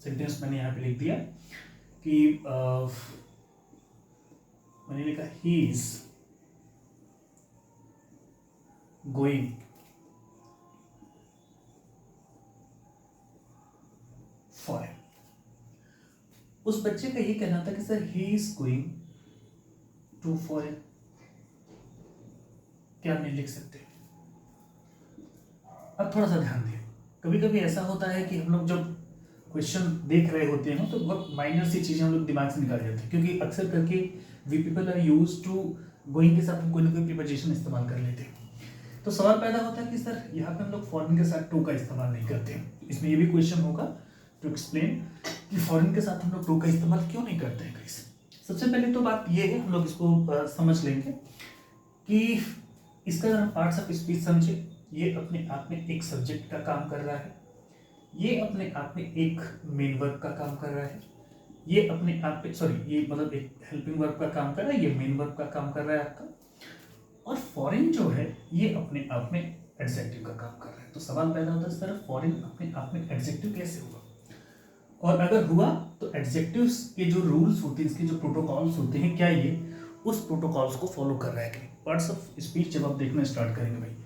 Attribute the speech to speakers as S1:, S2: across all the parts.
S1: Sentence मैंने यहाँ पे लिख दिया कि मैंने लिखा ही इज गोइंग फॉरेन। उस बच्चे का ये कहना था कि sir he is going to foreign, क्या आप नहीं लिख सकते? अब थोड़ा सा ध्यान दें, कभी कभी ऐसा होता है कि हम लोग जब क्वेश्चन देख रहे होते हैं तो बहुत माइनर सी चीजें हम लोग दिमाग से निकाल जाते हैं, क्योंकि अक्सर करके we people are use to going के साथ हम कोई ना कोई प्रीपोजिशन इस्तेमाल कर लेते हैं। तो सवाल पैदा होता है कि सर यहाँ पे हम लोग फॉरेन के साथ टू का इस्तेमाल नहीं करते हैं। इसमें ये भी क्वेश्चन होगा टू एक्सप्लेन कि फॉरेन के साथ हम लोग टू का इस्तेमाल क्यों नहीं करते हैं गाइस। सबसे पहले तो बात ये है, हम लोग इसको समझ लेंगे कि इसका अगर हम पार्ट्स ऑफ स्पीच समझे, ये अपने आप में एक सब्जेक्ट का काम कर रहा है, ये अपने आप में एक मेन वर्ब का काम कर रहा है, ये अपने आप में ये मतलब एक हेल्पिंग वर्ब का काम कर रहा है, ये मेन वर्ब का काम कर रहा है आपका, और फॉरेन जो है ये अपने आप में एडजेक्टिव का काम कर रहा है। तो सवाल पैदा होता है सर फॉरेन अपने आप में एडजेक्टिव कैसे हुआ, और अगर हुआ तो एडजेक्टिव्स के जो रूल्स होते हैं, इसके जो प्रोटोकॉल्स होते हैं, क्या ये उस प्रोटोकॉल्स को फॉलो कर रहा है कि नहीं। पार्ट्स ऑफ स्पीच जब आप देखना स्टार्ट करेंगे भाई,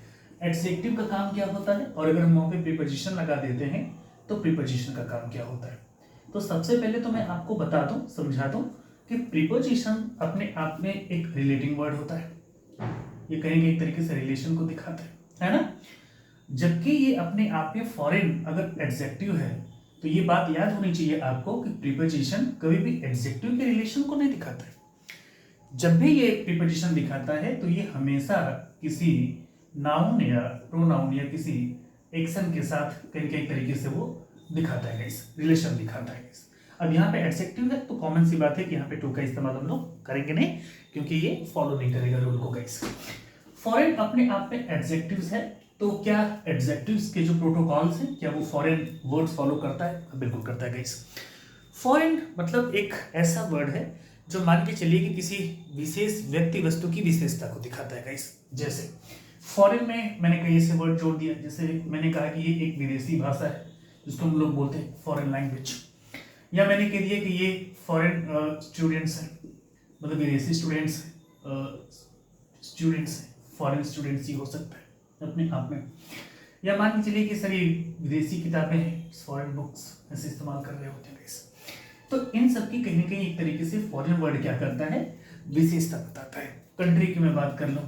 S1: एडजेक्टिव का काम क्या होता है, और अगर हम वहाँ पे प्रीपोजिशन लगा देते हैं तो प्रीपोजिशन का काम क्या होता है। तो सबसे पहले तो मैं आपको बता दूं, समझा दूं कि प्रीपोजिशन अपने आप में एक रिलेटिंग वर्ड होता है, ये कहेंगे एक तरीके से रिलेशन को दिखाता है ना। जबकि ये अपने आप में फॉरेन अगर एडजेक्टिव है, तो ये बात याद होनी चाहिए आपको कि प्रीपोजिशन कभी भी एडजेक्टिव के रिलेशन को नहीं दिखाता है। जब भी ये प्रीपोजिशन दिखाता है तो ये हमेशा किसी नाउन या प्रोनाउन या किसी एक्शन के साथ कहीं कहीं तरीके से वो दिखाता है गाइस, रिलेशन दिखाता है गाइस। अब यहाँ पे एडजेक्टिव है तो कॉमन सी बात है कि यहाँ पे टू का इस्तेमाल हम लोग करेंगे नहीं, क्योंकि ये फॉलो नहीं करेगा रूल को गाइस। फॉरेन अपने आप में एडजेक्टिव्स है, तो क्या एडजेक्टिव्स के जो प्रोटोकॉल्स हैं क्या वो फॉरेन वर्ड्स फॉलो करता है? बिल्कुल करता है गाइस। फॉरेन मतलब एक ऐसा वर्ड है जो मान के चलिए कि किसी विशेष व्यक्ति वस्तु की विशेषता को दिखाता है गाइस। जैसे फॉरेन में मैंने कई ऐसे वर्ड जोड़ दिया, जैसे मैंने कहा कि ये एक विदेशी भाषा है जिसको हम लोग बोलते हैं फॉरेन लैंग्वेज, या मैंने कह दिया कि ये फॉरेन स्टूडेंट्स हैं, मतलब विदेशी स्टूडेंट्स स्टूडेंट्स फॉरेन स्टूडेंट्स ही हो सकता है अपने आप में, या मान के चलिए कि सर ये विदेशी किताबें हैं, फॉरेन बुक्स ऐसे इस्तेमाल कर रहे होते हैं गाइस। तो इन सब की कहीं ना कहीं एक तरीके से फॉरेन वर्ड क्या करता है, विशेषता बताता है। कंट्री की मैं बात कर लूँ,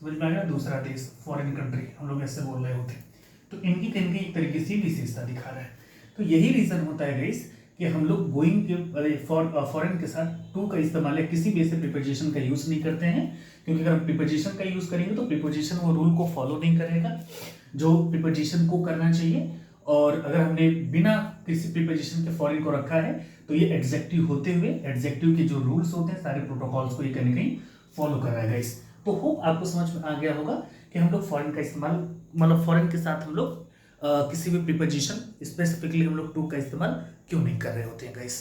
S1: समझ में आ गया, दूसरा देश फॉरेन कंट्री हम लोग ऐसे बोल रहे होते हैं, तो इनकी कहीं ना कहीं एक तरीके से विशेषता दिखा रहा है। तो यही रीजन होता है गाइस कि हम लोग गोइंग के फॉरेन के साथ टू का इस्तेमाल या किसी भी ऐसे प्रीपोजिशन का यूज नहीं करते हैं, क्योंकि अगर हम प्रीपोजिशन का यूज करेंगे तो प्रीपोजिशन वो रूल को फॉलो नहीं करेगा जो प्रीपोजिशन को करना चाहिए, और अगर हमने बिना किसी प्रीपोजिशन के फॉरेन को रखा है तो ये एडजेक्टिव होते हुए एडजेक्टिव के जो रूल्स होते हैं सारे प्रोटोकॉल्स को ये कहीं ना कहीं फॉलो कर रहा है गाइस। तो होप आपको समझ में आ गया होगा कि हम लोग फॉरेन का इस्तेमाल, मतलब फॉरेन के साथ हम लोग किसी भी प्रीपोजिशन स्पेसिफिकली हम लोग टू का इस्तेमाल क्यों नहीं कर रहे होते हैं गाइस।